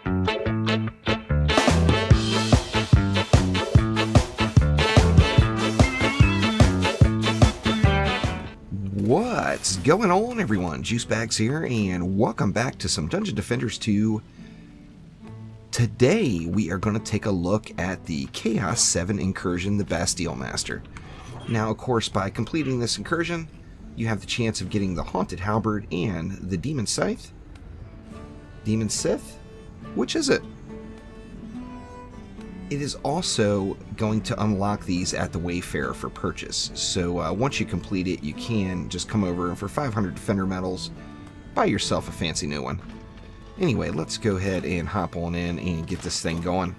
What's going on, everyone? Juicebags here, and welcome back to some Dungeon Defenders 2. Today, we are going to take a look at the Chaos 7 Incursion, the Bastille Master. Now, of course, by completing this incursion, you have the chance of getting the Haunted Halberd and the Demon Scythe. Demon Scythe? Which is it? It is also going to unlock these at the Wayfarer for purchase. So once you complete it, you can just come over and for 500 Defender medals, buy yourself a fancy new one. Anyway, let's go ahead and hop on in and get this thing going.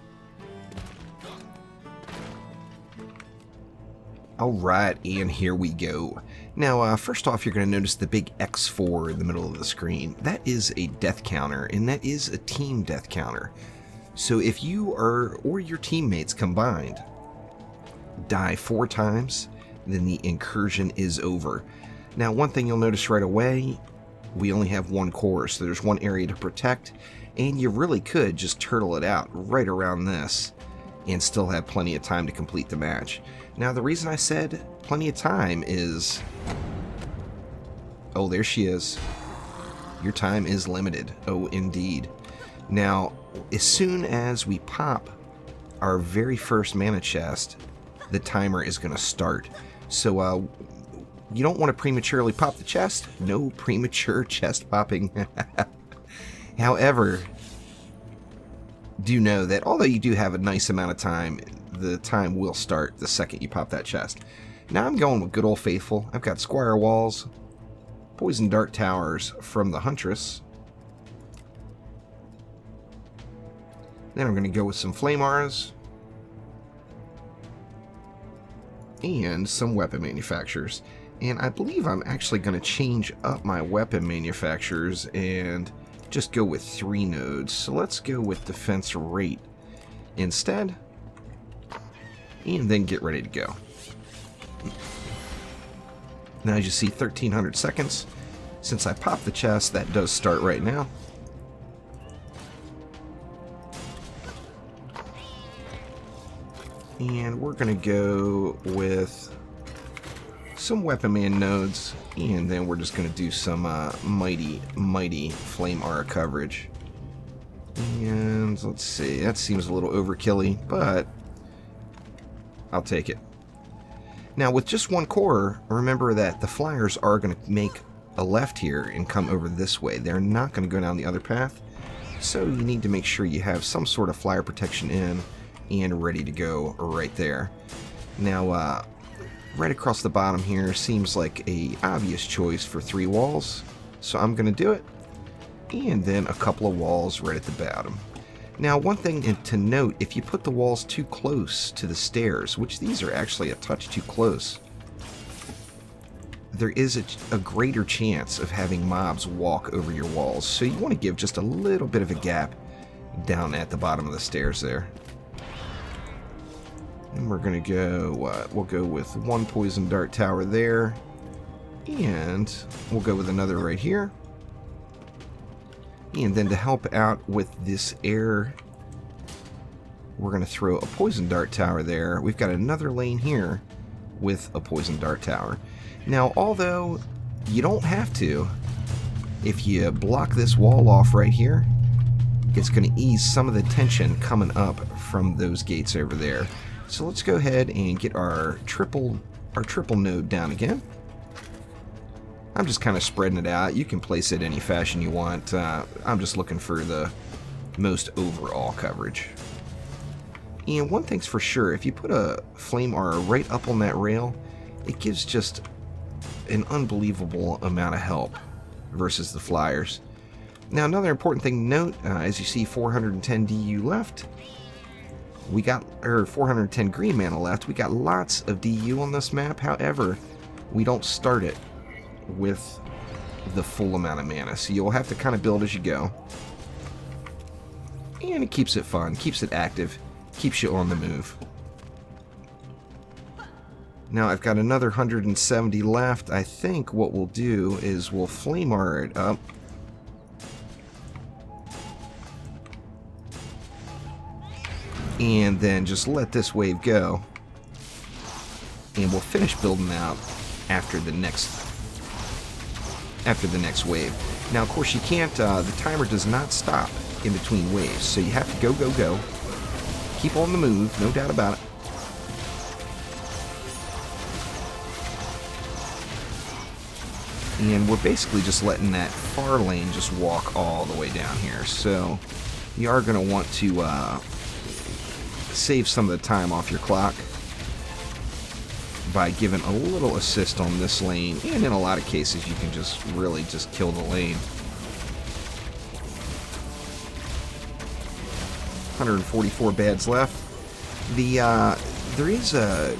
Alright, and here we go. Now, first off, you're going to notice the big X4 in the middle of the screen. That is a death counter, and that is a team death counter. So if you or your teammates combined die 4 times, then the incursion is over. Now, one thing you'll notice right away, we only have one core, so there's one area to protect, and you really could just turtle it out right around this and still have plenty of time to complete the match. Now, the reason I said plenty of time is... Oh, there she is. Your time is limited. Oh, indeed. Now, as soon as we pop our very first mana chest, the timer is going to start. So, you don't want to prematurely pop the chest. No premature chest popping. However, do know that although you do have a nice amount of time, the time will start the second you pop that chest. Now I'm going with good old faithful. I've got Squire Walls, Poison Dart Towers from the Huntress. Then I'm going to go with some Flame Auras and some weapon manufacturers. And I believe I'm actually going to change up my weapon manufacturers and just go with 3 nodes. So let's go with Defense Rate instead, and then get ready to go. Now, as you see, 1300 seconds. Since I popped the chest, that does start right now. And we're going to go with some Weapon Man nodes, and then we're just going to do some mighty Flame Aura coverage. And let's see, that seems a little overkilly, but I'll take it. Now, with just one core, remember that the flyers are going to make a left here and come over this way. They're not going to go down the other path, so you need to make sure you have some sort of flyer protection in and ready to go right there. Now, right across the bottom here seems like a obvious choice for 3 walls, so I'm going to do it, and then a couple of walls right at the bottom. Now, one thing to note, if you put the walls too close to the stairs, which these are actually a touch too close, there is a greater chance of having mobs walk over your walls, so you want to give just a little bit of a gap down at the bottom of the stairs there. And we're going to go, we'll go with 1 Poison Dart Tower there, and we'll go with another right here. And then to help out with this air, we're going to throw a Poison Dart Tower there. We've got another lane here with a Poison Dart Tower. Now, although you don't have to, if you block this wall off right here, it's going to ease some of the tension coming up from those gates over there. So let's go ahead and get our triple node down again. I'm just kind of spreading it out. You can place it any fashion you want. I'm just looking for the most overall coverage. And one thing's for sure, if you put a Flame Aura right up on that rail, it gives just an unbelievable amount of help versus the flyers. Now, another important thing to note, as you see 410 DU left, we got, or 410 green mana left, we got lots of DU on this map. However, we don't start it with the full amount of mana, so you'll have to kind of build as you go. And it keeps it fun, keeps it active, keeps you on the move. Now I've got another 170 left. I think what we'll do is we'll Flame Aura it up and then just let this wave go, and we'll finish building out after the next wave. Now, of course, you can't. The timer does not stop in between waves, so you have to go, go, go. Keep on the move, no doubt about it. And we're basically just letting that far lane just walk all the way down here. So you are going to want to save some of the time off your clock by giving a little assist on this lane. And in a lot of cases, you can just really just kill the lane. 144 bads left. There is a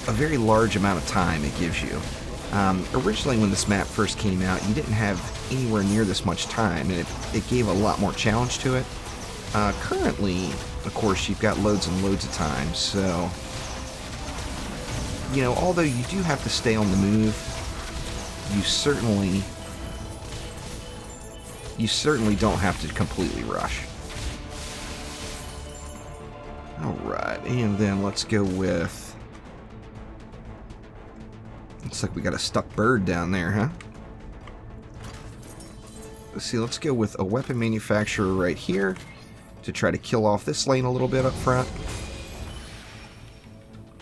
very large amount of time it gives you. Originally, when this map first came out, you didn't have anywhere near this much time, and it gave a lot more challenge to it. Currently, of course, you've got loads and loads of time, so, you know, although you do have to stay on the move, you certainly don't have to completely rush. Alright, and then let's go with... Looks like we got a stuck bird down there, huh? Let's see, let's go with a weapon manufacturer right here to try to kill off this lane a little bit up front.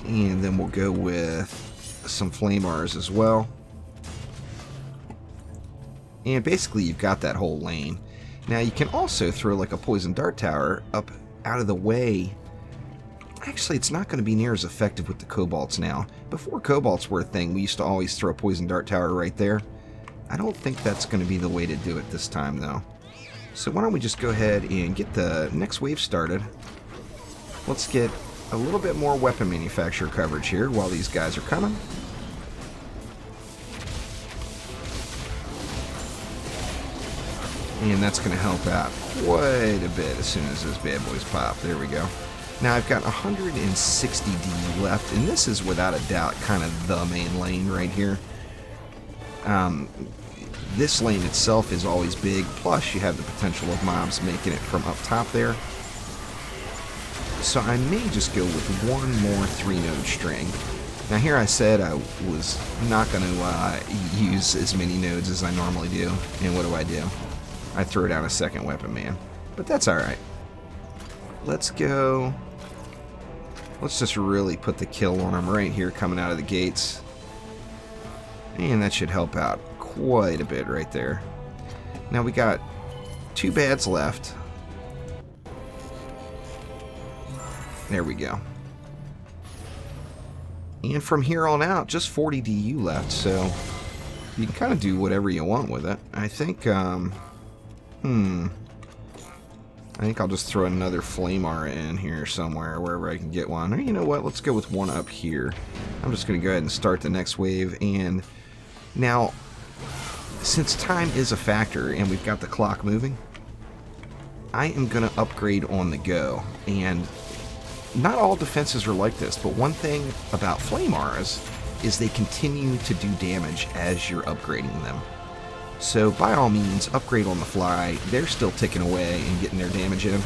And then we'll go with some flamers as well. And basically you've got that whole lane. Now you can also throw like a poison dart tower up out of the way. Actually, it's not going to be near as effective with the cobalts now. Before cobalts were a thing, we used to always throw a poison dart tower right there. I don't think that's going to be the way to do it this time, though. So why don't we just go ahead and get the next wave started. Let's get a little bit more weapon manufacturer coverage here while these guys are coming. And that's going to help out quite a bit as soon as those bad boys pop. There we go. Now I've got 160 D left, and this is without a doubt kind of the main lane right here. This lane itself is always big, plus you have the potential of mobs making it from up top there. So I may just go with one more 3-node string. Now here I said I was not going to use as many nodes as I normally do, and what do? I throw down a second weapon man, but that's alright. Let's go. Let's just really put the kill on him right here coming out of the gates. And that should help out quite a bit right there. Now we got 2 bads left. There we go. And from here on out, just 40 DU left, so you can kind of do whatever you want with it. I think, I think I'll just throw another flame aura in here somewhere, wherever I can get one. Or you know what, let's go with one up here. I'm just going to go ahead and start the next wave. And now, since time is a factor and we've got the clock moving, I am going to upgrade on the go. And not all defenses are like this, but one thing about flame auras is they continue to do damage as you're upgrading them. So by all means, upgrade on the fly. They're still ticking away and getting their damage in.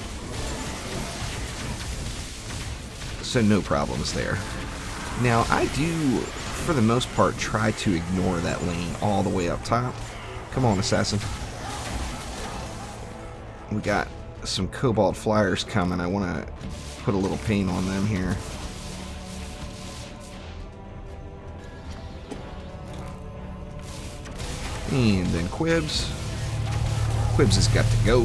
So no problems there. Now I do, for the most part, try to ignore that lane all the way up top. Come on, assassin. We got some cobalt flyers coming. I want to put a little paint on them here. And then Quibs. Quibs has got to go.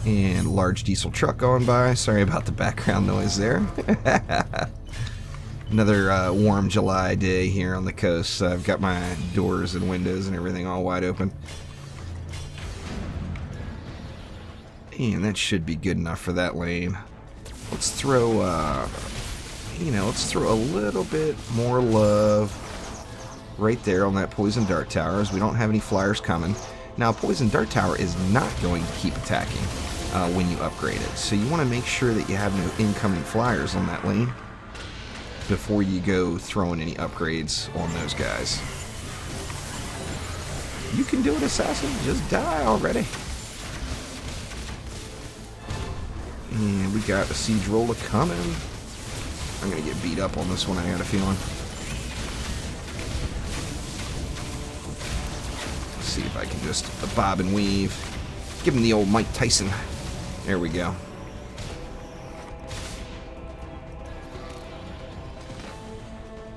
And large diesel truck going by. Sorry about the background noise there. Another warm July day here on the coast. I've got my doors and windows and everything all wide open. And that should be good enough for that lane. Let's throw, let's throw a little bit more love right there on that poison dart tower, as we don't have any flyers coming. Now, poison dart tower is not going to keep attacking when you upgrade it, so you want to make sure that you have no incoming flyers on that lane before you go throwing any upgrades on those guys. You can do it, assassin. Just die already. And we got a siege roller coming. I'm going to get beat up on this one, I got a feeling. Let's see if I can just bob and weave. Give him the old Mike Tyson. There we go.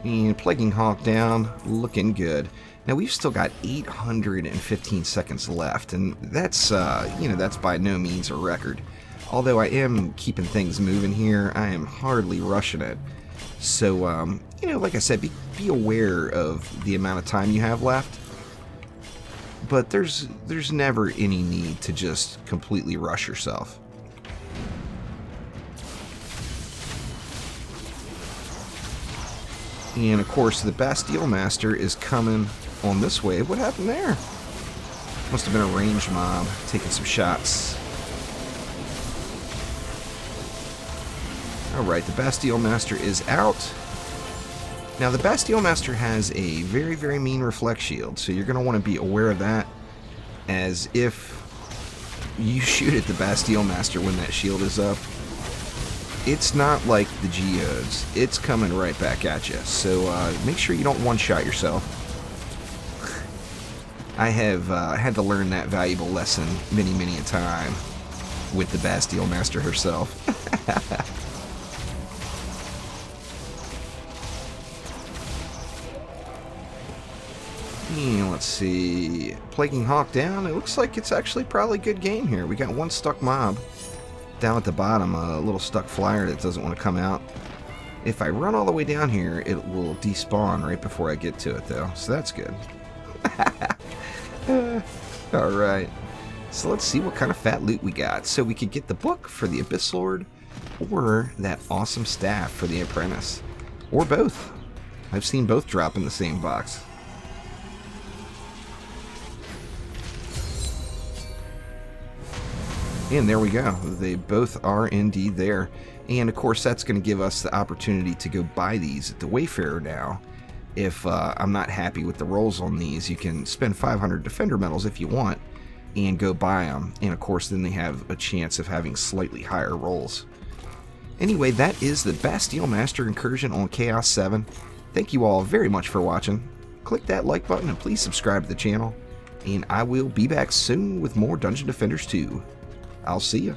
And Plaguing Hawk down, looking good. Now we've still got 815 seconds left, and that's, that's by no means a record. Although I am keeping things moving here, I am hardly rushing it. So, like I said, be aware of the amount of time you have left. But there's never any need to just completely rush yourself. And of course, the Bastille Master is coming on this wave. What happened there? Must have been a ranged mob taking some shots. Alright, the Bastille Master is out. Now, the Bastille Master has a very, very mean reflect shield, so you're going to want to be aware of that, as if you shoot at the Bastille Master when that shield is up, it's not like the geodes. It's coming right back at you, so make sure you don't one-shot yourself. I have had to learn that valuable lesson many, many a time with the Bastille Master herself. And let's see, Plaguing Hawk down. It looks like it's actually probably a good game here. We got one stuck mob down at the bottom, a little stuck flyer that doesn't want to come out. If I run all the way down here, it will despawn right before I get to it, though, so that's good. Alright, so let's see what kind of fat loot we got. So we could get the book for the Abyss Lord, or that awesome staff for the Apprentice, or both. I've seen both drop in the same box. And there we go. They both are indeed there. And of course, that's going to give us the opportunity to go buy these at the Wayfarer now. If I'm not happy with the rolls on these, you can spend 500 Defender medals if you want and go buy them. And of course, then they have a chance of having slightly higher rolls. Anyway, that is the Bastille Master Incursion on Chaos 7. Thank you all very much for watching. Click that like button and please subscribe to the channel. And I will be back soon with more Dungeon Defenders 2. I'll see you.